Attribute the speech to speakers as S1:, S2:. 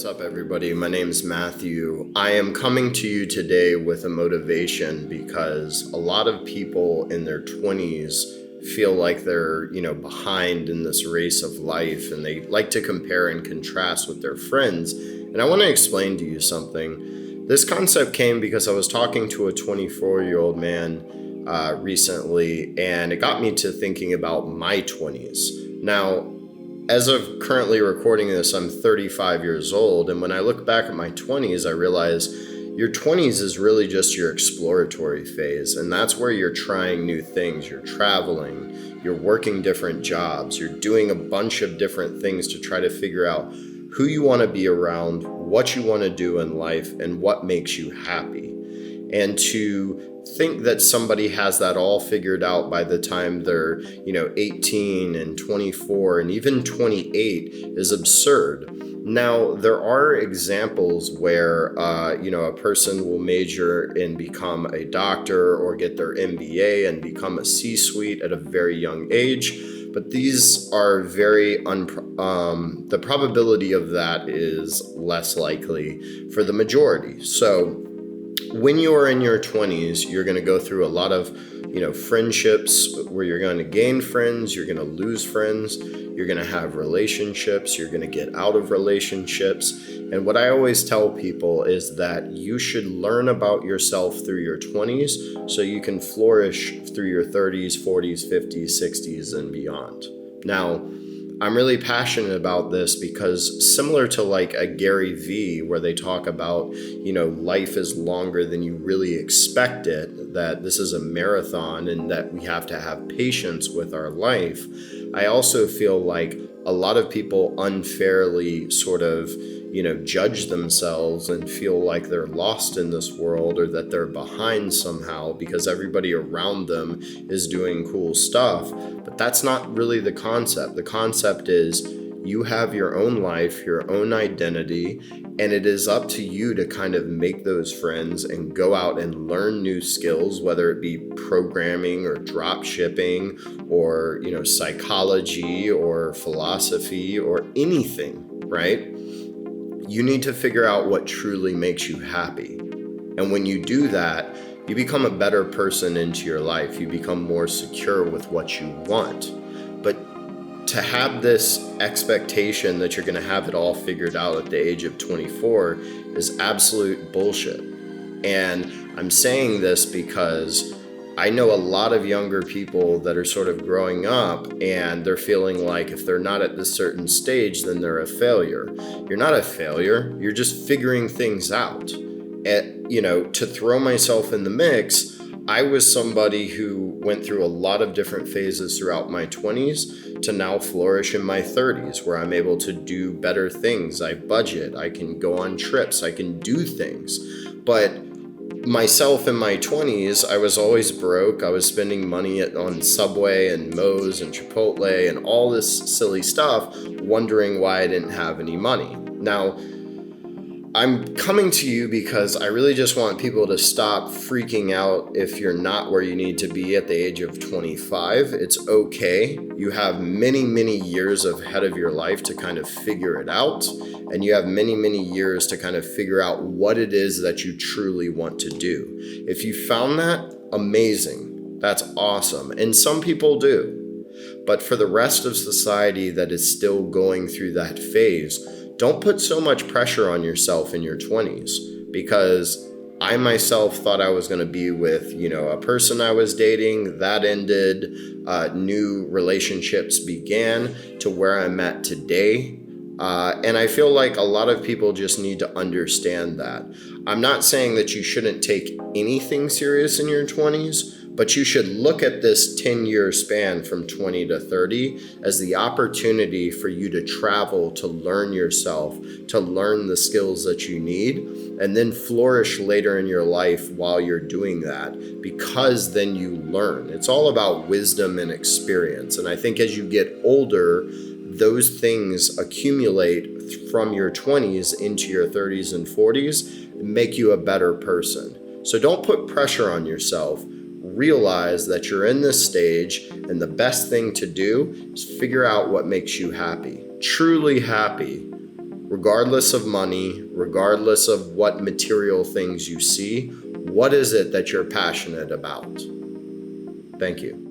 S1: What's up, everybody? My name is Matthew. I am coming to you today with a motivation because a lot of people in their 20s feel like they're, behind in this race of life, and they like to compare and contrast with their friends. And I want to explain to you something. This concept came because I was talking to a 24-year-old man recently, and it got me to thinking about my 20s. Now, as of currently recording this, I'm 35 years old, and when I look back at my 20s, I realize your 20s is really just your exploratory phase, and that's where you're trying new things, you're traveling, you're working different jobs, you're doing a bunch of different things to try to figure out who you want to be around, what you want to do in life, and what makes you happy. And to think that somebody has that all figured out by the time they're 18 and 24 and even 28 is absurd. Now, there are examples where a person will major and become a doctor or get their MBA and become a C-suite at a very young age, but these are the probability of that is less likely for the majority. So when you are in your 20s, you're going to go through a lot of, friendships where you're going to gain friends, you're going to lose friends, you're going to have relationships, you're going to get out of relationships. And what I always tell people is that you should learn about yourself through your 20s so you can flourish through your 30s, 40s, 50s, 60s, and beyond. Now, I'm really passionate about this because similar to like a Gary Vee, where they talk about, life is longer than you really expect it, that this is a marathon and that we have to have patience with our life. I also feel like a lot of people unfairly sort of, judge themselves and feel like they're lost in this world or that they're behind somehow because everybody around them is doing cool stuff. But that's not really the concept. The concept is you have your own life, your own identity, and it is up to you to kind of make those friends and go out and learn new skills, whether it be programming or drop shipping or, psychology or philosophy or anything, right? You need to figure out what truly makes you happy. And when you do that, you become a better person into your life. You become more secure with what you want. But to have this expectation that you're going to have it all figured out at the age of 24 is absolute bullshit. And I'm saying this because I know a lot of younger people that are sort of growing up and they're feeling like if they're not at this certain stage, then they're a failure. You're not a failure. You're just figuring things out. To throw myself in the mix, I was somebody who went through a lot of different phases throughout my 20s to now flourish in my 30s, where I'm able to do better things. I budget, I can go on trips, I can do things. But myself in my 20s, I was always broke. I was spending money on Subway and Moe's and Chipotle and all this silly stuff, wondering why I didn't have any money. Now, I'm coming to you because I really just want people to stop freaking out if you're not where you need to be at the age of 25. It's okay. You have many, many years ahead of your life to kind of figure it out. And you have many, many years to kind of figure out what it is that you truly want to do. If you found that, amazing. That's awesome. And some people do. But for the rest of society that is still going through that phase, don't put so much pressure on yourself in your 20s, because I myself thought I was going to be with, a person I was dating. That ended, new relationships began to where I'm at today. And I feel like a lot of people just need to understand that. I'm not saying that you shouldn't take anything serious in your 20s, but you should look at this 10-year span from 20 to 30 as the opportunity for you to travel, to learn yourself, to learn the skills that you need, and then flourish later in your life while you're doing that, because then you learn. It's all about wisdom and experience. And I think as you get older, those things accumulate from your 20s into your 30s and 40s and make you a better person. So don't put pressure on yourself. Realize that you're in this stage, and the best thing to do is figure out what makes you happy, truly happy, regardless of money, regardless of what material things you see, what is it that you're passionate about? Thank you.